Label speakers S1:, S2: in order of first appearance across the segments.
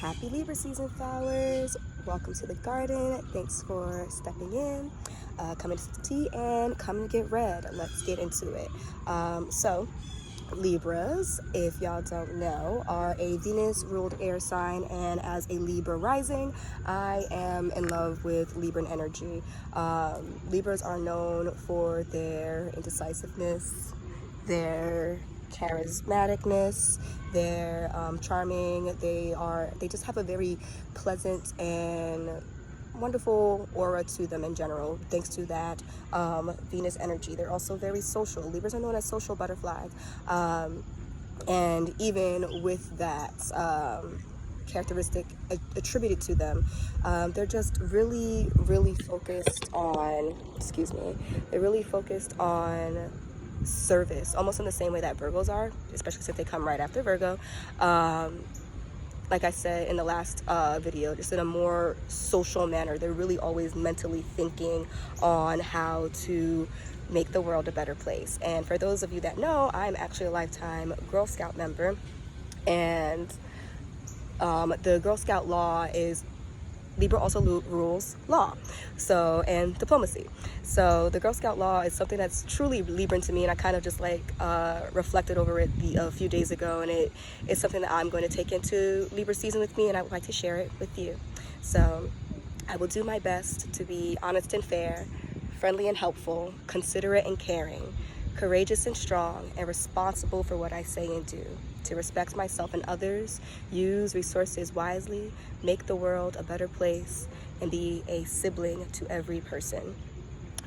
S1: Happy Libra season, flowers. Welcome to the garden. Thanks for stepping in, coming to the tea, and come and get read. Let's get into it. So Libras, if y'all don't know, are a Venus-ruled air sign, and as a Libra rising, I am in love with Libran energy. Libras are known for their indecisiveness, their charismaticness, they're charming. They just have a very pleasant and wonderful aura to them in general, thanks to that Venus energy. They're also very social. Libras are known as social butterflies, and even with that characteristic attributed to them, they're just really focused on, they're really focused on service, almost in the same way that Virgos are, especially since they come right after Virgo. Like I said in the last video, just in a more social manner. They're really always mentally thinking on how to make the world a better place. And for those of you that know, I'm actually a lifetime Girl Scout member, and the Girl Scout law is Libra also rules law, so, and diplomacy. So the Girl Scout law is something that's truly Libran to me, and I kind of just like reflected over it a few days ago, and it is something that I'm going to take into Libra season with me, and I would like to share it with you. So I will do my best to be honest and fair, friendly and helpful, considerate and caring, courageous and strong, and responsible for what I say and do, to respect myself and others, use resources wisely, make the world a better place, and be a sibling to every person.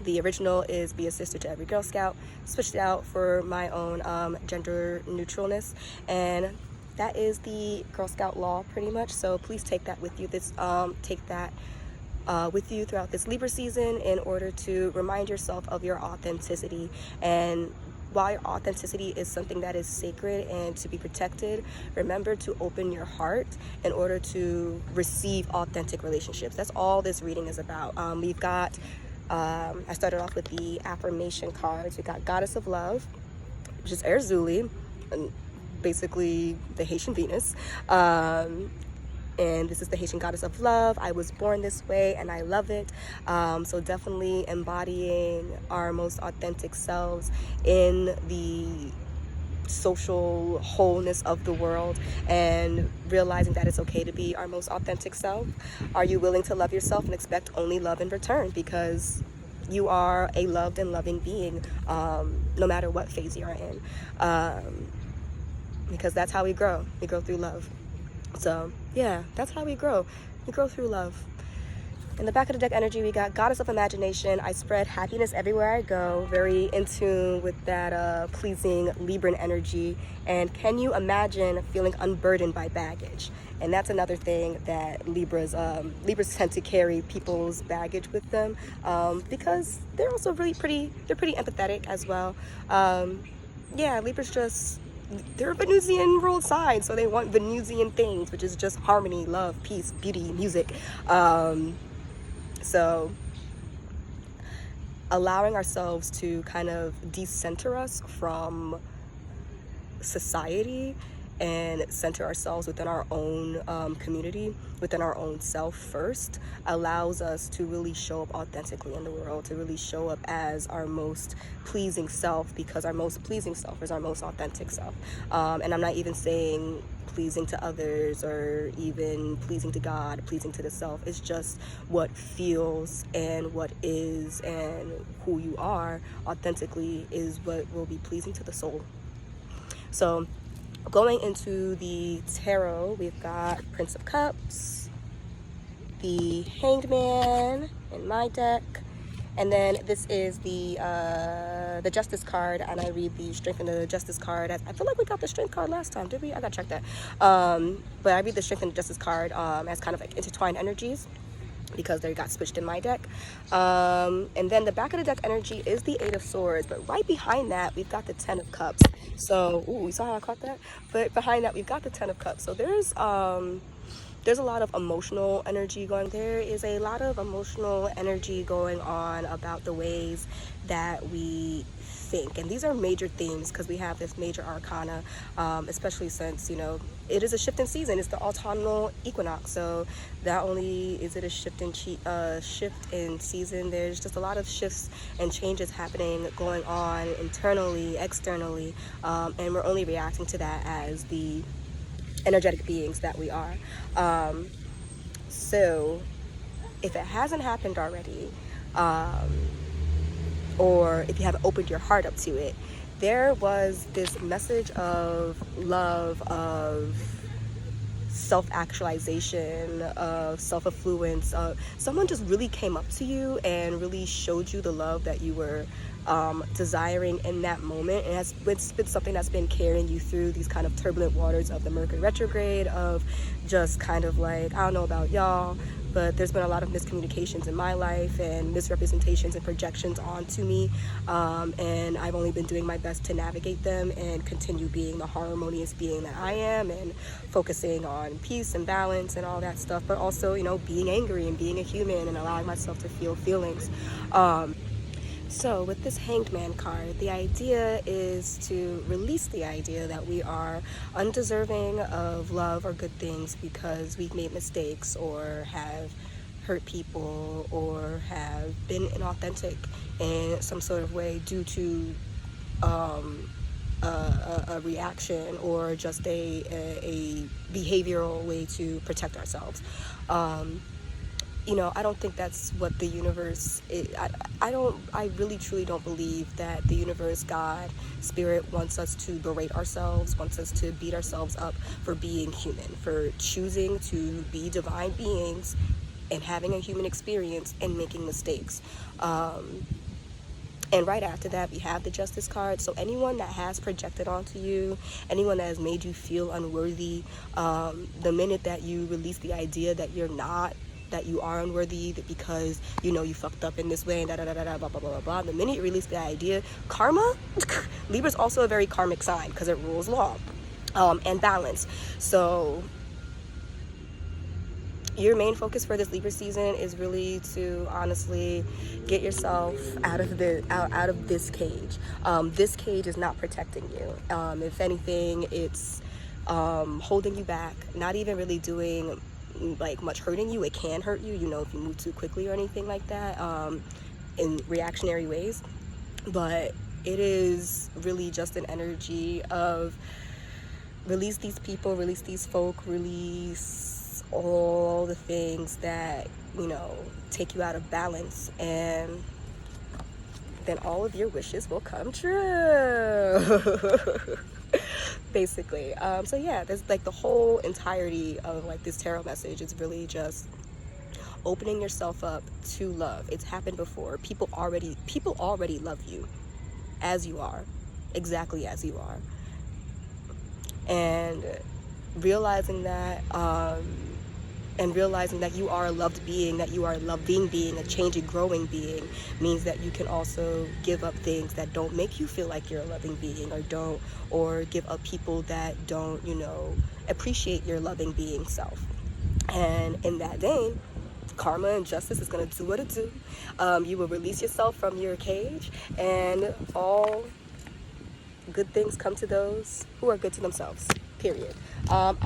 S1: The original is be a sister to every Girl Scout, switched it out for my own gender neutralness, and that is the Girl Scout law pretty much. So please take that with you. Take that with you throughout this Libra season in order to remind yourself of your authenticity. And while your authenticity is something that is sacred and to be protected, remember to open your heart in order to receive authentic relationships. That's all this reading is about. We've got, I started off with the affirmation cards. We got Goddess of Love, which is Erzuli, and basically the Haitian Venus. And this is the Haitian Goddess of Love. I was born this way and I love it. So definitely embodying our most authentic selves in the social wholeness of the world, and realizing that it's okay to be our most authentic self. Are you willing to love yourself and expect only love in return? Because you are a loved and loving being, no matter what phase you're in. Because that's how we grow. We grow through love. So yeah, that's how we grow. We grow through love. In the back of the deck energy, we got Goddess of Imagination. I spread happiness everywhere I go. Very in tune with that pleasing Libran energy. And can you imagine feeling unburdened by baggage? And that's another thing that Libras tend to carry people's baggage with them, because they're also really pretty empathetic as well. Yeah, Libras just, they're a Venusian ruled sign, so they want Venusian things, which is just harmony, love, peace, beauty, music. So allowing ourselves to kind of decenter us from society and center ourselves within our own community, within our own self first, allows us to really show up authentically in the world, to really show up as our most pleasing self, because our most pleasing self is our most authentic self. And I'm not even saying pleasing to others or even pleasing to God, pleasing to the self. It's just what feels and what is and who you are authentically is what will be pleasing to the soul. So going into the tarot, we've got Prince of Cups, the Hanged Man in my deck, and then this is the Justice card, and I read the Strength in the Justice card. I feel like we got the Strength card last time, did we? I gotta check that. But I read the Strength in the Justice card as kind of like intertwined energies, because they got switched in my deck. And then the back of the deck energy is the Eight of Swords, but right behind that we've got the Ten of Cups. So, ooh, you saw how I caught that? But behind that we've got the Ten of Cups. So there's a lot of emotional energy going. There is a lot of emotional energy going on about the ways that we think. And these are major themes because we have this major arcana, especially since, you know, it is a shift in season. It's the autumnal equinox. So not only is it a shift in season, there's just a lot of shifts and changes happening going on internally, externally, and we're only reacting to that as the energetic beings that we are. So if it hasn't happened already, or if you haven't opened your heart up to it, there was this message of love, of self-actualization, of self-affluence. Someone just really came up to you and really showed you the love that you were desiring in that moment. And it's been something that's been carrying you through these kind of turbulent waters of the Mercury retrograde, of just kind of like, I don't know about y'all, but there's been a lot of miscommunications in my life and misrepresentations and projections onto me, and I've only been doing my best to navigate them and continue being the harmonious being that I am, and focusing on peace and balance and all that stuff, but also, you know, being angry and being a human and allowing myself to feel feelings. So with this Hanged Man card, the idea is to release the idea that we are undeserving of love or good things because we've made mistakes or have hurt people or have been inauthentic in some sort of way due to a reaction or just a behavioral way to protect ourselves. You know, I don't think that's what the universe is. I really truly don't believe that the universe, God, spirit wants us to berate ourselves, wants us to beat ourselves up for being human, for choosing to be divine beings and having a human experience and making mistakes. And right after that, we have the Justice card. So anyone that has projected onto you, anyone that has made you feel unworthy, the minute that you release the idea that you're not, that you are unworthy, that because, you know, you fucked up in this way and da da da da blah blah blah blah. The minute you release the idea, karma, Libra's also a very karmic sign because it rules law and balance. So your main focus for this Libra season is really to honestly get yourself out of this cage. This cage is not protecting you. If anything, it's holding you back, not even really doing like much hurting you. It can hurt you, you know, if you move too quickly or anything like that, in reactionary ways. But it is really just an energy of release these people, release these folk, release all the things that, you know, take you out of balance, and then all of your wishes will come true. Basically. So yeah, there's like the whole entirety of like this tarot message is really just opening yourself up to love. It's happened before. People already love you as you are, exactly as you are. And realizing that you are a loved being, that you are a loving being, a changing, growing being, means that you can also give up things that don't make you feel like you're a loving being, or give up people that don't, you know, appreciate your loving being self. And in that vein, karma and justice is going to do what it do. You will release yourself from your cage, and all good things come to those who are good to themselves, period. I'm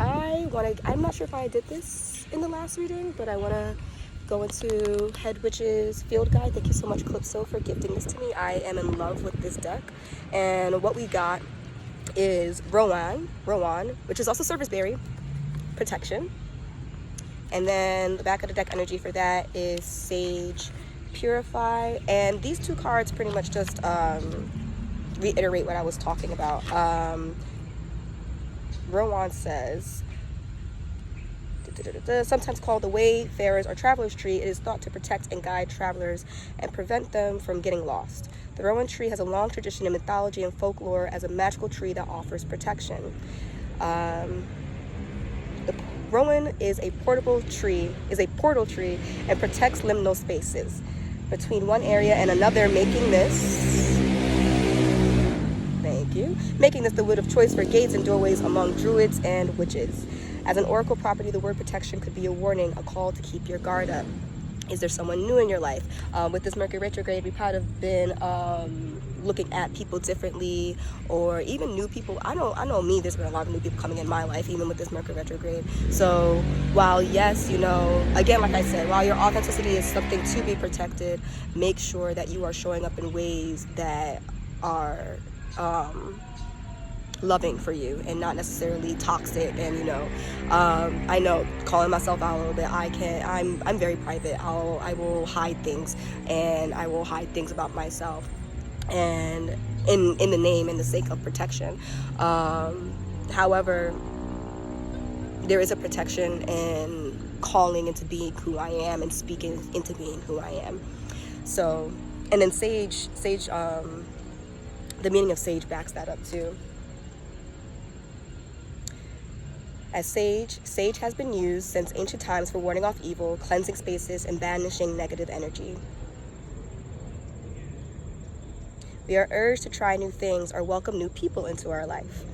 S1: not sure if I did this in the last reading, but I want to go into Head Witch's Field Guide. Thank you so much, Calypso, for gifting this to me. I am in love with this deck. And what we got is Rowan, which is also Serviceberry, Protection. And then the back of the deck energy for that is Sage, Purify. And these two cards pretty much just reiterate what I was talking about. Rowan says, sometimes called the Wayfarer's or Traveler's Tree, it is thought to protect and guide travelers and prevent them from getting lost. The Rowan tree has a long tradition in mythology and folklore as a magical tree that offers protection. The Rowan is a portal tree and protects liminal spaces between one area and another, making this the wood of choice for gates and doorways among druids and witches. As an oracle property, the word protection could be a warning, a call to keep your guard up. Is there someone new in your life? With this Mercury retrograde, we probably have been looking at people differently, or even new people. I know me, there's been a lot of new people coming in my life, even with this Mercury retrograde. So while yes, you know, again, like I said, while your authenticity is something to be protected, make sure that you are showing up in ways that are loving for you and not necessarily toxic. And you know, I know, calling myself out a little bit, I'm very private. I will hide things, and I will hide things about myself, and in the name and the sake of protection. However, there is a protection in calling into being who I am and speaking into being who I am. So, and then sage, the meaning of sage backs that up too. As sage has been used since ancient times for warding off evil, cleansing spaces, and banishing negative energy. We are urged to try new things or welcome new people into our life.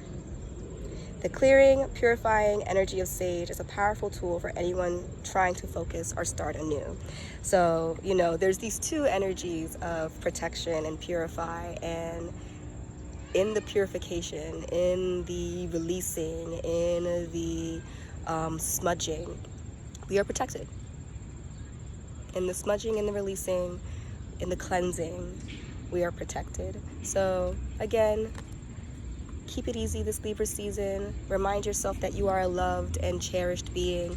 S1: The clearing, purifying energy of sage is a powerful tool for anyone trying to focus or start anew. So, you know, there's these two energies of protection and purify, and in the purification, in the releasing, in the smudging, we are protected. In the smudging, in the releasing, in the cleansing, we are protected. So again, keep it easy this Libra season. Remind yourself that you are a loved and cherished being.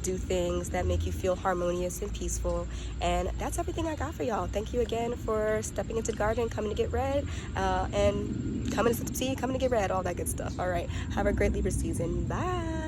S1: Do things that make you feel harmonious and peaceful. And that's everything I got for y'all. Thank you again for stepping into the garden, coming to get read, and coming to sip tea, coming to get read, all that good stuff. All right. Have a great Libra season. Bye.